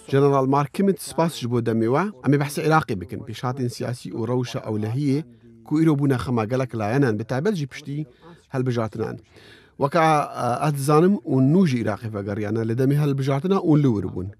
جنرال ماركمت سباس جبو دميوا أمي بحث عراقي بكن بشهادة سياسي وروشة أولهية كو إيرو بونا خما قالك لا ينان بتعبل جي بشتي هالبجارتنان وكا أتزانم ونوجي عراقي فقريانا لدمي هالبجارتنا ونلوربون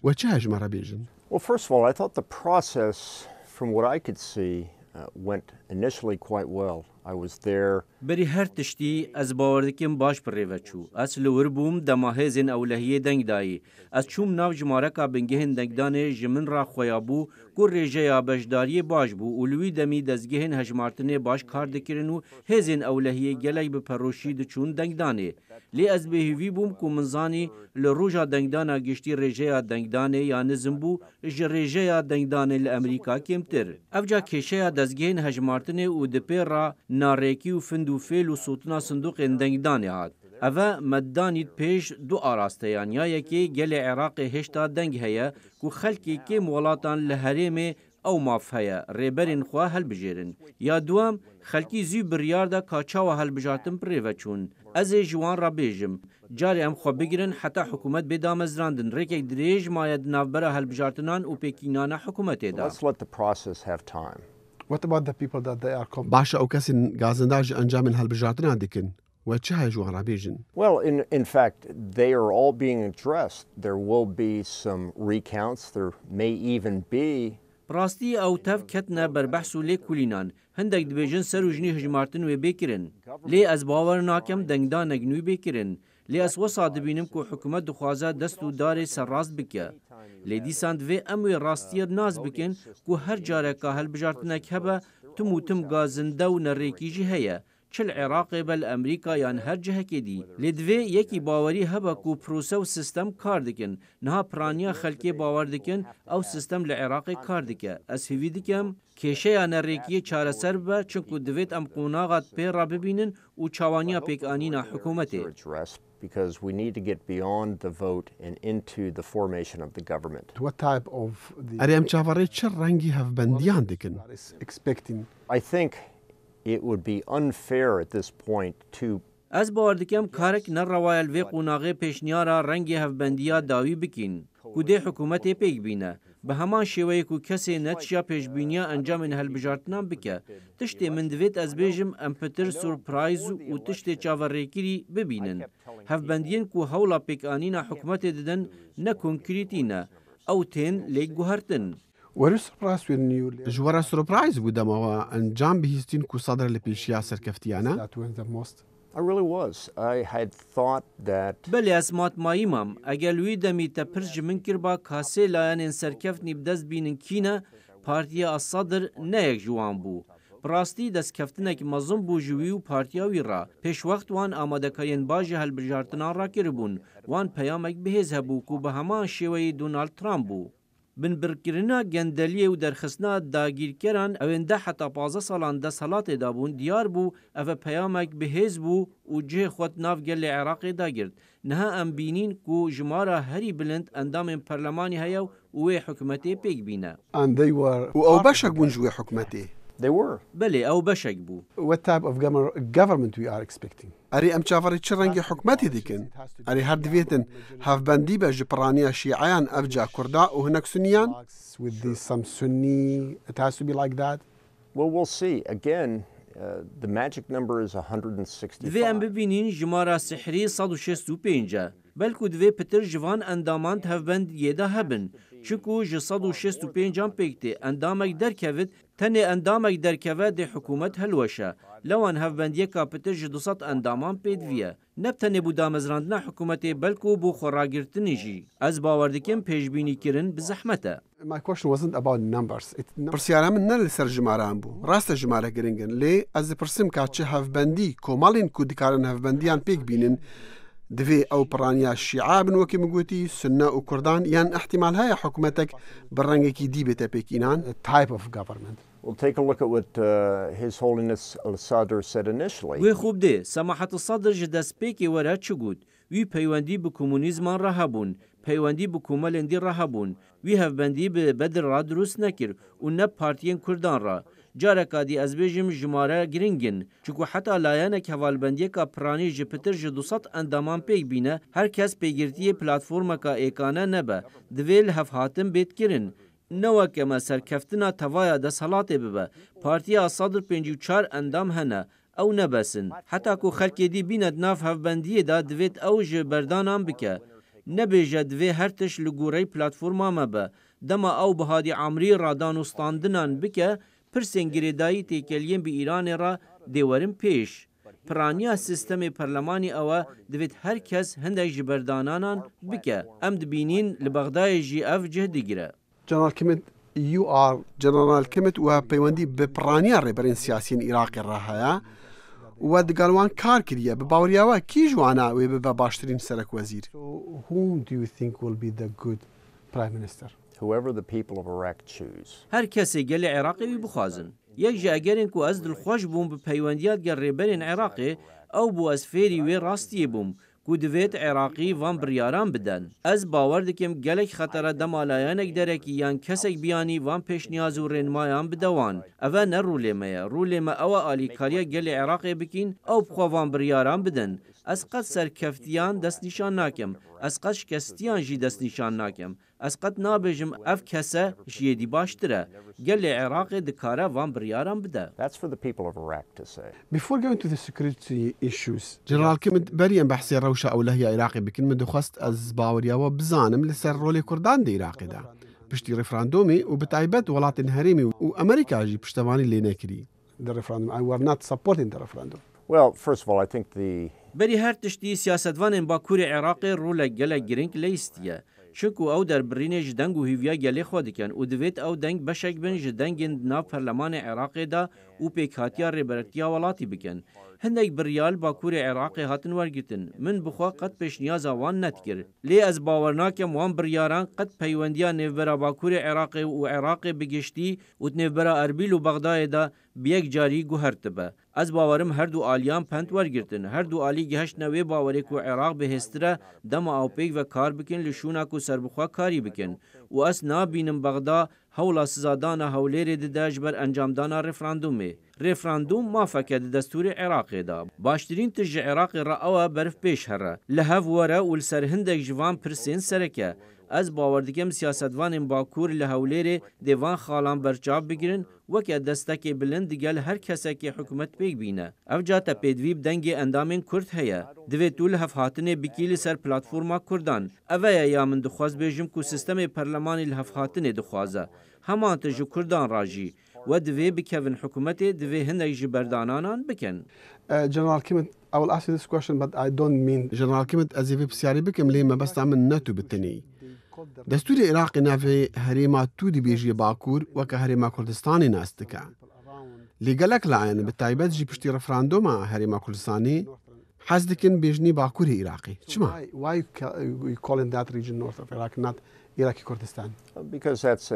وچه مرة بيجن. Well, first of all, I thought the process, from what I could see, went initially quite well. I was there. بری هر تشتی از باوردکم باش پریوه چو. از لوربوم دماهزین اولهیه دنگ دایی. از چوم ناو جمارکا بنگهن دنگدانه جمن را خویابو گر رژه یا بشداری باش بو اولوی دمی دزگهن هجمارتنه باش کار دکرن و هزین اولهیه گلی به پروشی دچون دنگدانه. لی از بهوی بوم کو منزانی لروجا دنگدانا گشتی رژه یا دنگدانه یا نزم بو رژه یا دنگدانه لامریکا کمتر. افجا کشه یا دزگهن هجمارتنه و دپی را نارکی و فندو فیل و صوتنا صندوق دنگدانه هات. اوه مدانید پیش دو آراستیان یا یکی گل عراق هشتا دنگ هیا کو خلکی که مولاتان لحریم او ماف هیا ریبرین خواه هل بجیرن. یا دوام خلکی زی بریار دا کاچا و هل بجارتن پریوه چون. از جوان را بیجم. جاری ام خواه بگیرن حتی حکومت بیدا مزراندن. ریک دریج ماید نافبره هل بجارتنان و پیکینان حکومت دا. Let's let the process have time. What about the people that they are باشا أو كسن غازنداج أنجام هالبجارتنا ديكن وچه جوان را بيجن. Well, in fact, they are all being addressed. There will be some recounts. There may even be. براستی او تف کتنا بر بحث و لی کلینان هندک دبیجن سر و جنی هجمارتن و بیکرن. لی از باور ناکم دنگدان نگنوی بیکرن. لی از وصاد بینم که حکومت دخوازه دست و دار سر راست بکه. لی دیساند و اموی راستیر ناز بکن که هر جاره که هل بجارتنک هبه تم گازنده و نریکیجی هیا. چل عراق بل امریکا یان هر جهه که دی. لدوی یکی باوری هبه کو پروسه و سیستم کار دکن. نها پرانیا خلکی باور دکن او سیستم لعراق کار دکه. از هیوی دکم کشه یا نریکی چاره سر به چونکو دوید ام قوناغات پی را ببینن و چوانیا پیک آنینا حکومته. Because we need to get beyond the vote and into the formation of the government. What type of أريم شافريت شر رنجي هف بنديان دكن expecting. I think it would be unfair at this point to. از باوردکم کارک نروایل وی قوناغه پیشنیارا رنگی هفبندیا داوی بکین. کده حکومت پیک بینه. به همان شیوهی که کسی نتشیا پیشبینیا انجام این هلبجارتنان بکه. تشتی من دوید از بیجم امپتر سورپرایز و تشتی چاوریکیری ببینن. هفبندین که هولا پیک آنینا حکومت ددن نکنکریتینه. او تین لیگ گوهرتن. جوارا سورپرایز بودم و انجام بهستین که صدر لپیشیا سرکفتیانه؟ I really was. I had thought that. بله اسمات مایمم. اگر لوی دمی تا پرج من کربا کاسه لاین سرکفت نبدز بینن کینه پارتیا الصدر نه یک جوان بو. براستی دست کفتنک مزم بو جوی و پارتیاوی را پیش وقت وان آماده کارین باج هل بجارتنان را کربون وان پیامک بهز هبو کو به همان شیوه دونالد ترامپ بو. بن برکرنا گندلیه و درخستنا داگیرکران اونده حتی 15 سالان ده سالات دابون دیار بو او پیامک بهز بو و جه خود ناف گل عراق داگرد. نها ام بینین کو جمارا هری بلند اندام پرلمانی هیا و حکومتی پیک بینه. And they were. و او باشک بون جوی حکومتی. They were. بله او باشک بو. What type of government we are expecting? أري أم شافري تشرنجي حكومتي ديكن. أري هاد دفيتن هاف بندي بجبرانيا شيعيان أفجع كرداء وهناك سنيان. With this some Sunni, it has to be like that. Well, we'll see. Again, the magic number is 165. دوی ام ببینین جمارا سحری 165. بلکو دوی پتر جوان انداماند هفبند یدا هبن. چکو ج 165 پیکتی اندامک درکوید تنه اندامک درکوید حکومت هلوشه. لوان هفبند یکا پتر ج 200 اندامان پیدویه. نبتنه بودا مزراندنا حکومتی بلکو بو خوراگرتنی جی. از باوردکم پیشبینی کرن بزحمته. My question wasn't about numbers. پرسیارم من نل سر جماران بو. راست جماره گرینگن. لی از پرسیم که چه هفبندی کومالین کودکارن هفبندیان پیک بینن دوی او پرانیا الشيعة بن وكي مقوتي سنة وكردان يان احتمال هاي حكومتك برنجكي دي بتابيكينان type of government. We'll take a look at what His Holiness al-Sadr said initially. وی خوب ده سماحة الصدر جدست پیکی ورد چگود وی پیوندی به کمونیزمان رهبون پیوندی به کوملندی رهبون وی هفبندی به بدر را دروست نکر و نه پارتین کردان را جارێکا دی ez bêjim ji mare giringin çunku heta layanek hevalbendiyeka piranî ji pitir ji 200 endaman pêk bîne her kes pêgirtiyê platformeka êkane nebe divê li hevhatin bêtkirin neweke me serkeftina tevaya desthilatê bibe Partiya 154 endam hene ew nebesin heta ku xelkê dî bîne nav hevbendiyê da divêt ew ji berdanan bike nebêje divê her tiş li gorey platforma me be dema ew bi hadî amrî radan û standinan bike pirsên girêdayî têkeliyên bi Îranê ra dêwerin pêş piraniya sistemê perlemanî ew e divêt her kes hindek ji berdananan bike em dibînin li Bexdayê jî ev cih digire General Kimmel you are General Kimmel و پەیوەندی بە پڕانیە ڕێبەرین سیاسیین عێراقی ڕاهەیە و دەگەڵوان کار کردیە بە باوریاوە کی جوانە وێ بە باشترین سەرک وەزیر whom do you think will be the good prime minister Whoever the people of Iraq choose. هەر کەسێ gelê Iraqê wî bixwazin yek ji egerên ku ez dilxweş bûm bi peywendiya gel rêberên Iraqê ew bû ez fêrî wê rastiyê bûm ku divêt Iraqî van biryaran bidin. Ez bawer dikim gelek xetera dema layanek derekî yan kesek biyanî van pêşniyaz û rênmayan bide wan. Ev ne rûlê me ye. Rûlê me ew e alîkariya gelê Iraqê bikin ew bixwe van biryaran bidin. Ez qet serkeftiyan destnîşan nakim. Ez qet şikestiyan jî destnîşan nakim. Ez qet nabêjim ev kese ji yêdî baştir e. Gelê Iraqê dikare van biryaran bide. That's for the people of Iraq to say. Before going to the security issues, General Kimmel بەریان بەحسێ ڕەوشە ئەولەهیە عێراقی بکن من دەخواست ئەز باوریاوە بزانم لەسەر ڕۆلی کوردان دە عێراقیدا. پشتی ڕێفراندۆمی و بەتایبەت وڵاتین هەرێمی و ئەمریکاژی پشتەوانی لێ نەکردی. The referendum. I were not supporting the referendum. Well, first of all, I think the بەری هەر تشتی سیاستوانên Bakurê Iraqê rûlek gelek giring lêistiye. Çunku ew derbirînê ji deng û hîviya gelê xwe dikin û divêt ew deng beşek bin ji dengên nav Perlemanê Iraqê da û pêkhatiya rêberetiya welatî bikin. Hindek biryal Bakurê Iraqê hatin wergitin. Min bixwe qet pêşniyaza wan netkir. Lê ez bawer nakim wan biryaran qet peywendiya nêvbera Bakurê Iraqê û Iraqê bigiştî û nêvbera Erbil û Bexdayê da bi yek carî guher dibe. Ez bawerim her du aliyan pent wergirtin. Her du alî gihiştine wê bawerê ku Iraq bihêstire dema ew pêk ve kar bikin li şûna ku serbixwe karî bikin. û ez nabînim Bexda hewla sizadana hewlêrê dide ji ber encamdana referandumê. Referandum mafeke di destûrê Iraqê da. Baştirîn tişt ji Iraqê re ew e berf pêş here. Li hev were û li ser hindek ji van pirsên sereke. Ez bawer dikim siyasetvanên Bakur li hewlêrê dê van xalan berçav bigirin weke destekê bilind digel her kesekê hikûmet pêk bîne. Ev ca te pêdivî bi dengê endamên Kurd heye. Divê tu li hevhatinê bikî li ser platforma Kurdan. Ev ye ya min dixwaz bêjim ku sistemê perlemanî li hevhatinê dixwaze. Heman te ji Kurdan ra jî. و divê bikevin hikûmetê divê hinek ji berdananan bikin. General Kimmel, I will ask you this question, but I don't mean General Kimmel ez ê pisyarî bikim lê me besta min netu bitinî. Destûrê Iraqê navê herêma tu dibêjiye Bakur weke herêma Kurdistanê nas dike. Lê gelek layan bi taybet jî piştî referanduma herêma Kurdistanê hez dikin bêjnî Bakurê Iraqê. Çima? Why you calling that region north of Iraq, not Iraqi Kurdistan? Because that's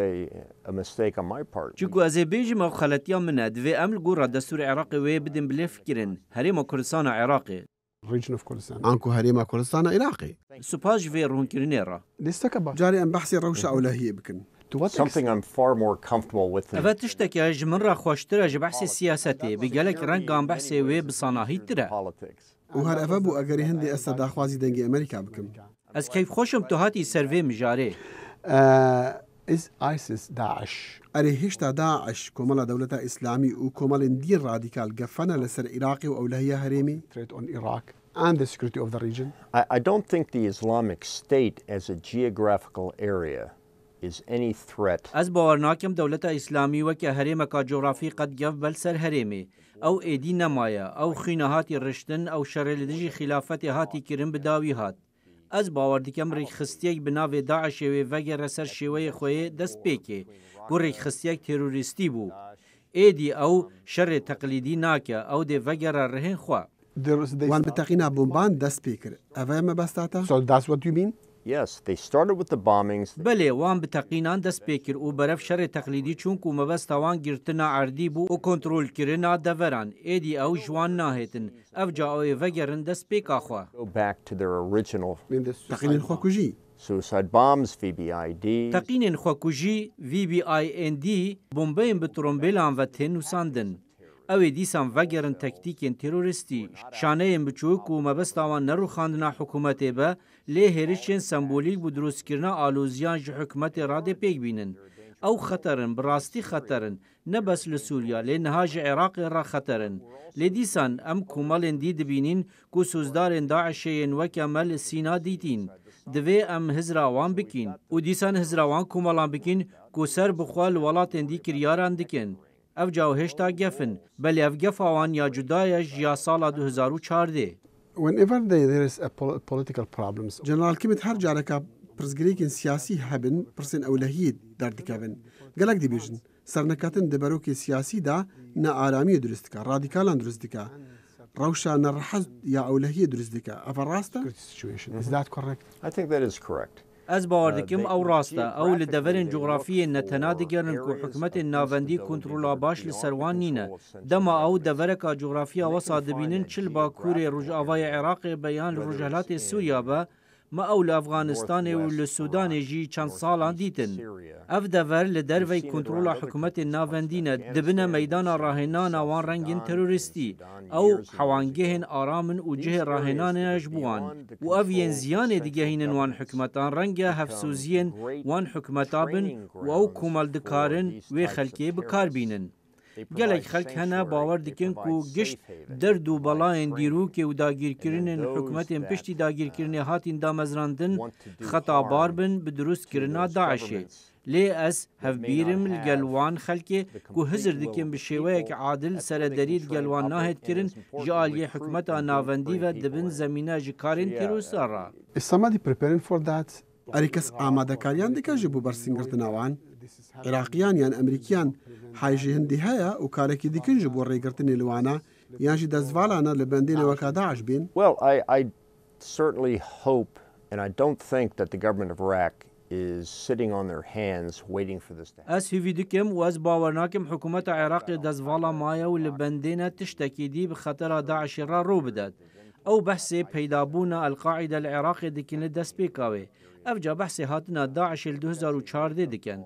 a mistake on my part. Çünkü ez ê bêjim ev xeletiya min e divê em li gora destûrê Iraqê wê bidin bilê fikirin herêma Kurdistana Iraqê. Region of Kurdistan. Anku herêma Kurdistana Iraqê. Spas ji vê rûnkirinê re. Lîsteke baş. Carî em behsê rewşa ewlehiyê bikin. Something I'm far more comfortable with. Ev tişteke ji min re xweştir e ji behsê siyasetê bi gelek rengan behsê wê bi sanahîtir e. û her ev bû egerî hindê ez te daxwazî dengê Amerîka bikim. Ez keyfxweşim tu hatî ser vê mijarê. Is ISIS Daesh erê hêşta Daesh komela dewleta İslamî û komelên dîn radîkal gefene li ser Iraqê û ewlehiya herêmî threat on Iraq and the security of the region? I don't think the Islamic State as a geographical area is any threat. Ez bawer nakim dewleta İslamî weke herêmeka coğrafî qet gev bel ser herêmê. Ew êdî nemaye, ew xîne hatî riştin, ew şerê li dijî xilafetê hatî kirin bi dawî hat. Ez bawer dikim rêxistiyek bi navê Daişê wê vegere ser şêweyê xwe yê dest pêkê. Gu rêxistiyek terorîstî bû. Êdî ew şerê teqlîdî nake, ew dê vegere rihên xwe. Wan bi teqîna bomban dest pê kir. Ev e me bestata? So that's what you mean? Yes, they started with the bombings. Belê wan bi teqînan dest pê kir û beref şerê teqlîdî çûnku mebesta wan girtina erdî bû û kontrolkirina deveran. Êdî ew ji wan nahêtin. Ev ca ew ê vegerin dest pêka xwe. Go back to their original. Teqînên xwe ku jî? suicide bombs, VBID. تقینên xwekujî VBIND bombeyên bi trombêlan ve tên nûsandin. Ew ê dîsan vegerin tektîkên terorîstî, şaneyên biçûk û mebesta wan nerûxandina hikûmetê be, lê hêrişên sembolîk bû drûstkirina alûziyan ji hikûmetê radê pêk bînin. Ew xeterin, bi rastî xeterin, ne bes li Sûriya, lê niha ji Iraqê re xeterin. Lê dîsan em komalên dî dibînin ku sozdarên Daişê yên weke me li Sîna dîtîn. Divê em hizra wan bikîn û dîsan hizra wan komalan bikîn ku ser bixwe li welatên dî kiryaran dikin. Ev caw hêşta gefin, belê ev gefa wan ya cuda ye ji ya sala 2014. Whenever there is a political problems, General Kimmit her careka pirsgirêkên siyasî hebin, pirsên ewlehiyê derdikevin. Gelek dibêjin, sernekatin di berokê siyasî de ne aramiyê durist dike, radîkalan durist dike. Rewşa nerehez ya ewlehiyê durist dike. Ev rast e? Is that correct? I think that is correct. Ez bawer dikim ew rast e. Ew li deverên coğrafiyê ne tena digerin ku hikûmetên navendî kontrola baş li ser wan nîne. Dema ew devereka coğrafiya wesa dibînin çil Bakurê Rojavayê Iraqê be yan li Rojhilatê Sûriya be, me ew li Efganistanê û li Sudanê jî çend salan dîtin. Ev dever li dervey kontrola hikûmetên navendî ne dibine meydana rahênana wan rengên terorîstî. Ew hewangehên aramin û cihê rahênanê ji bo wan. û ev yên ziyanê digehînin wan hikûmetan renge hevsûziyên wan hikûmeta bin û ew komal dikarin wê xelkê bikar bînin. Gelek xelk hene bawer dikin ku gişt derd û belayên dîrûkê û dagîrkirinên hikûmetên piştî dagîrkirinê hatîn damezrandin xetabar bin bi durustkirina Daişê. Lê ez hevbîrim li gel wan xelkê ku hizir dikin bi şêweyek adil serederî li gel wan nahet kirin ji aliyê hikûmeta navendî ve dibin zemîne ji karên terorîstan ra. Is somebody preparing for that? Erê kes amadekariyan dike ji bo bersîngirtina wan? Iraqiyan yan Emerîkiyan hayjî hindî heye û karekî dikin ji bo rêgirtinê li wana yan jî dezvalana li bendên weka Daeş bên? Well, I certainly hope, and I don't think that the government of Iraq is sitting on their hands waiting for this to happen. Ez hîvî dikim û ez bawer nakim hikûmeta Iraqê dezvala maye û li bendêne tiştekî dî bi xetera Daişê re rû bidet. Ew behsê peydabûna El-Qaîde li Iraqê dikin li destpêka wê. Ev ca behsê hatina Daişê li 2014 dikin.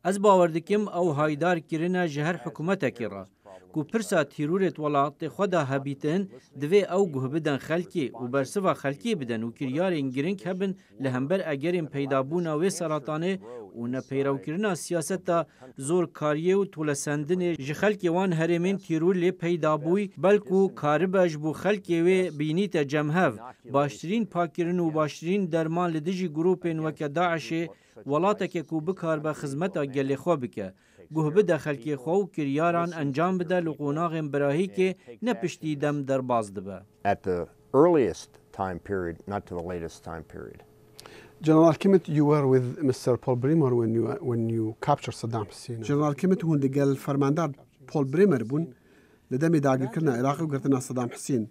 Ez bawer dikim ew haydar kirine ji her hikûmetekê re. Ku pirsa tîrûrê welatê xwe da hebîtin, divê ew guh bidin xelkê û bersiva xelkê bidin û kiryarên giring hebin li hember egerên peydabûna wê seratanê û nepeyrewkirina siyaseta zorkariyê û tolesendinê ji xelkê wan herêmên tîrûr lê peyda bûy, belkû karibe ji bo xelkê wê bînîte cemhev, baştirîn pakkirin û baştirîn derman li dijî grûpên weke Daişê welateke ku bikar be xizmeta gelê xwe bike. Guh bide xelkê xwe û kiryaran encam bide li qonaxên birahîkê ne piştî dem derbas dibe. At the earliest time period, not to the latest time period. General Kimmit, you were with Mr. Paul Bremer when you captured Saddam Hussein. General Kimmit hûn digel fermandar Paul Bremer bûn li demê dagirkirina Iraqê û girtina Saddam Hussein.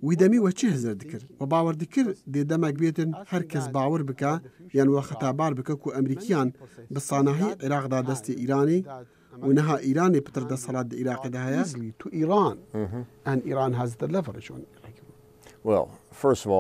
Wî demî we çi hizir dikir? We bawer dikir dê demek bêtin her kes bawer bike yan we xetabar bike ku Emerîkiyan bi sanahî Iraq da destê Îranê û niha Îranê pitir desalat di Iraqê de heye to Iran and Iran has the leverage on Iraq. Well, first of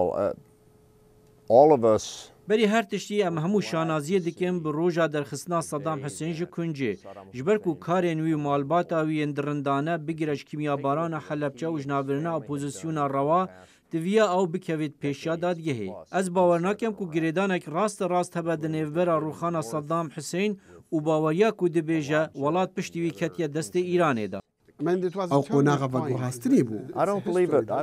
all of us Berî her tiştî em hemû şanaziyê dikin bi roja derxistina Saddam Hüseyin ji kuncê. Ji ber ku karên wî malbata wî yên dirindane bigire ji kimyabarana Helepçe û ji navbirina opozisyona rewa diviye ew bikevêt pêşiya dadgehê. Ez bawer nakim ku girêdanek rast hebe di nêvbera rûxana Saddam Hüseyin û baweriya ku dibêje welat piştî wî ketiye destê Îranê de. Ew qonaxa veguhastinê bû. I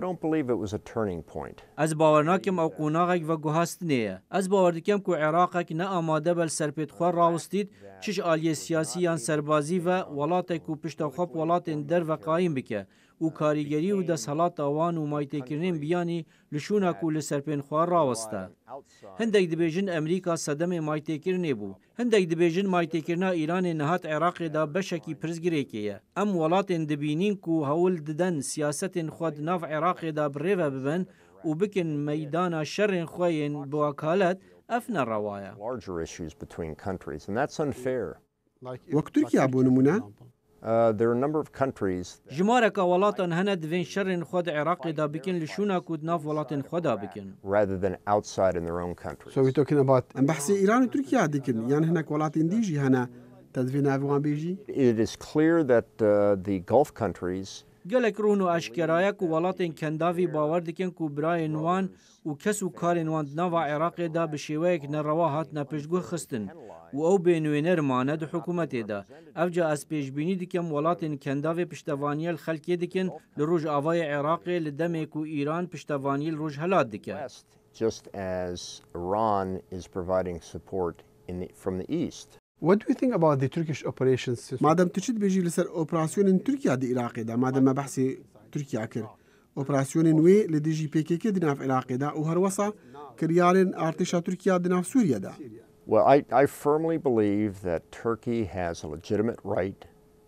don't believe it was a turning point. Ez bawer nakim ew qonaxek veguhastinê ye. Ez bawer dikim ku Iraqek ne amade bel serpêtxwe rawistît, çi ji aliyê siyasî yan serbazî ve welatek ku piştexwe welatên derve qayîm bike û karîgerî û deshelata wan û maytêkirinên biyanî li şûna ku li serpên xwe rawiste. Hindek dibêjin Emerîka sedemê maytêkirinê bû. Hindek dibêjin maytêkirina Îranê nihat Iraqê da beşekî pirzgirêkê ye. Em welatên dibînin ku hewl didin siyasetên xwe di nav Iraqê da bi rêve bibin û bikin meydana şerên xwe yên bi wekalet, ev ne rewa ye. Larger issues between countries, and that's unfair. Wek Tirkiye bû nimûne? There are a number of countries جمارك ولاتن هنا دوين شرن خود عراق دا بكن لشونا كود ناف ولاتن خدا بكن. rather than outside in their own countries. So we're talking about ام بحثي إيران وتركيا ديكن يعني هناك ولاتين ديجي هنا تدفين أفغان بيجي. It is clear that the Gulf countries گلک رون و اشکرایه کو ولاتن کنداوی باور دکن کو برای نوان و کس و کار نوان نوا عراق دا بشیوه که نروا هات نپشگو خستن و او بینوینر مانه دو حکومت دا افجا از پیشبینی دکم ولاتن کنداوی پشتوانی الخلکی دکن لروج آوای عراق لدمه کو ایران پشتوانی لروج هلاد دکن. just as Iran is providing support from the east. What do you think about the Turkish operations? مادام تشد بيجي لسر اوبراسيون تركيا دي العراق دا مادام ما بحثي تركيا كر اوبراسيون نوي لدي جي بي كي دي ناف العراق دا وهروسا كريارن ارتشا تركيا دي ناف سوريا دا. Well, I firmly believe that Turkey has a legitimate right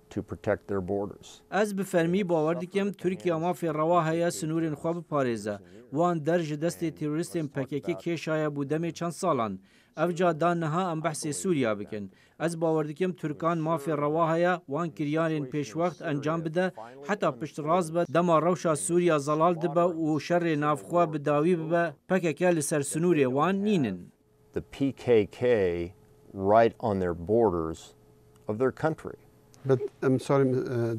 to protect their borders. از بفرمی باور دکم ترکیه ما فی رواها سنور خواب پاریزه وان درج دست تروریستم پککی کشای بودم چند سالان افجا دانها ام بحث سوریا بکن از باور دکم ترکان ما فی رواها وان کریان پیش وقت انجام بده حتی پشت راز به دما روشا سوریا زلال دبه و شر نافخوا بداوی به پککی لسر سنور وان نینن. The PKK right on their borders of their country. But I'm sorry,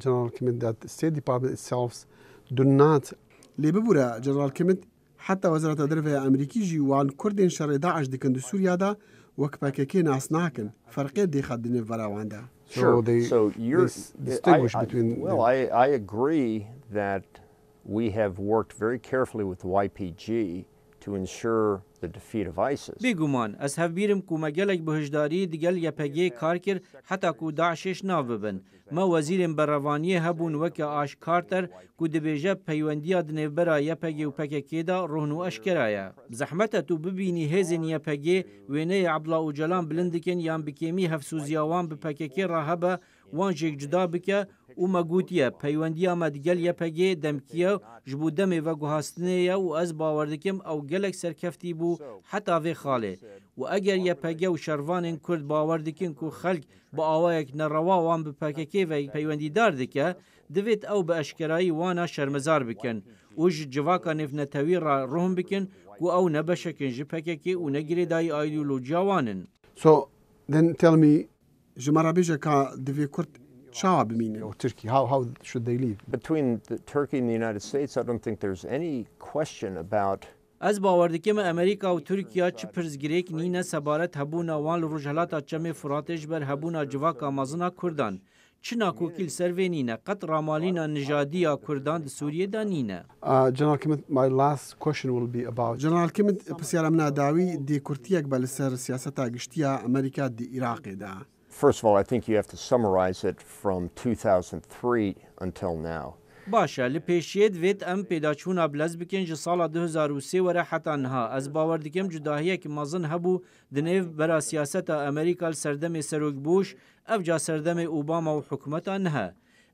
General Kimmel, that the State Department itself do not. لببورا جنرال كيمت حتى وزارة الدفاع الأمريكي جوان كردين شر داعش دكن دو سوريا دا وكباكي ناس ناكن فرقية دي خدين فراواندا. Sure. So you're distinguish between. Well, I agree that we have worked very carefully with the YPG to ensure the defeat of ISIS. بگومان از هفبیرم کو مگلک بهشداری دیگل یپگی کار کر حتی کو داعشش ناو ببن ما وزیرم بروانی هبون وک آشکارتر کو دبیجه پیوندی دنیو برا یپگی و پککی دا روحنو اشکرایا زحمت تو ببینی هزین یپگی وینه عبدالله و جلان بلندکن یان بکیمی هفسوزیاوان بپککی راهبه وان جیک جدا بکه و مگوتیه پیوندی آمد گل یپگی دمکیه جبو دمی و گوهاستنیه و از باوردکم او گلک سرکفتی بو حتی وی خاله و اگر یپگی و شروان کرد باوردکن کو خلق با آوایک نروا وان بپککی و پیوندی دار دکه دوید او به اشکرایی وانا شرمزار بکن و جواکا نفنتوی را روهم بکن کو او نبشکن جپککی و نگری دای ایدئولوژیا وانن. So then tell me جمارا بیجه که دوی کرد شعب مين or Turkey? How should they leave? Between Turkey and the United States, I don't think there's any question about. از باوردکم امریکا و ترکیه چه پرزگریک نینه سبارت هبونا وان روجهلاتا چمه فراتش بر هبونا جواکا مازنا کردان. چنا کوکیل سروی نینه قط رامالینا نژادیا کردان د سوریه دا نینه. General Kimmel, my last question will be about. General Kimmel بسیار من داوی دی کرتیک بالسر سیاستا گشتیا امریکا دی عراق دا. First of all, I think you have to summarize it from 2003 until now. باشه لپیشید وید ام پیداچونا بلز بکن جه سال 2003 وره حتی نها از باور دکم جداهیه که مازن هبو دنیو برا سیاست امریکا سردم سروک بوش اف جا سردم اوباما و حکومتا نها.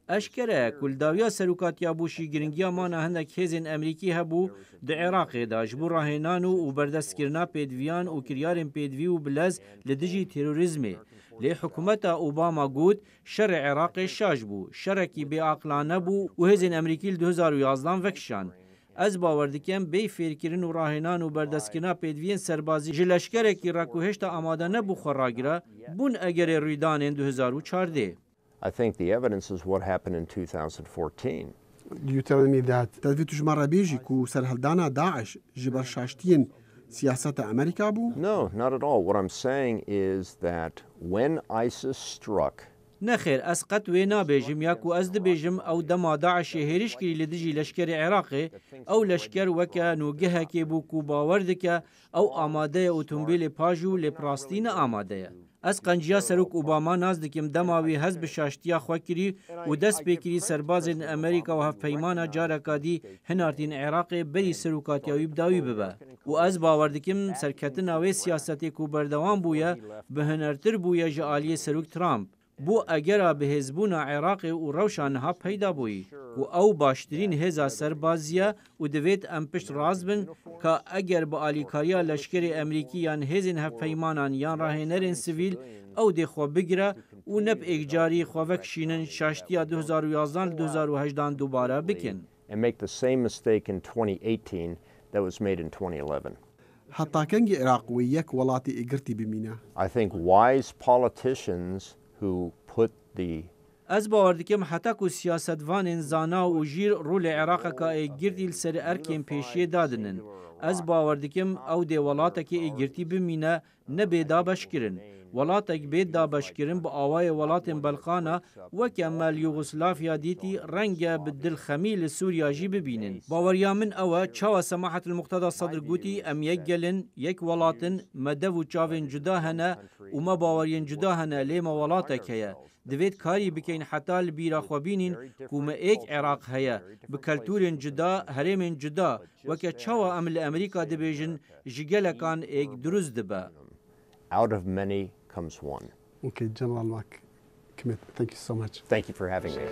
اشکره کل داویا سروکاتیا بوشی گرنگیا مانا هندک هزین امریکی هبو ده عراق دا جبو راهنانو و بردست کرنا پیدویان و کریارن پیدوی و بلز لدجی تروریزمه. لی حکومت اوباما گود شر عراق شاج بو شرکی بی عقلانه بو و هزین امریکی 2011 وکشان از باور دکم بی فیرکرین و راهنان و بردستکنا پیدوین سربازی جلشکرکی راکوهشتا آماده نبو خراگره بون اگر رویدان 2014. I think the evidence is what happened in 2014. You telling me that تدفي تجمع بيجي كو سرهلدانا داعش جبر شاشتين سياسة أمريكا بو؟ No, not at all. What I'm saying is that when ISIS struck. نخیر از قط وینا بیجم یا کو از بیجم او دما داعش هریش کری لدجی لشکر عراقی او لشکر وکا نوگه که بو کو باورد که او آماده اتومبیل پاجو لپراستین آماده. از قنجیا سروک اوباما ناز دکم دماوی حزب شاشتیا خوکری و دست بکری سربازن امریکا و هف پیمانا جارکادی هنارتین عراق بری سروکاتیاوی بداوی ببه و از باوردکم سرکتن آوی سیاستی کو بردوان بویا به هنرتر بویا جعالی سروک ترامپ بو اگر به حزبون عراق و روشانها پیدا بوی و او باشترین هزا سربازیه و دوید ام پشت راز بن که اگر با آلیکاریا لشکر امریکی یان هزین هف پیمانان یان راهنرین سویل او دی خو بگیره و نب اگجاری خواه کشینن شاشتیا 2011-2018 دوباره بکن. And make the same mistake in 2018 that was made in 2011. حتا کنگی عراق و یک ولاتی ایگرتی بمینه. I think wise politicians who put the از باور دکم حتی که سیاستوان زانا و جیر رول عراق که ایگرتی لسر ارکیم پیشی دادنن. از باور دکم او دی ولاتا که ایگرتی بمینه نبی دابش کرن. ولاتک بید دابش کرن با آوای ولات بلقانا وکه مال یوغسلافیا دیتی رنگ بدل خمیل سوریا جی ببینن. باوریا من اوه چاو سماحت المقتدى صدر گوتی ام یک گلن یک ولاتن مدو چاوین جدا هنه و ما باورین جدا هنه لیما ولاتک هیا. دوید کاری بکین حتی البیرا خوابینین کومه ایک عراق هیا بکلتورین جدا هرمین جدا وکه چاو امل امریکا دبیجن جگلکان ایک دروز دبا. out of many comes one. Okay, General Mac, commit. Thank you so much. Thank you for having me.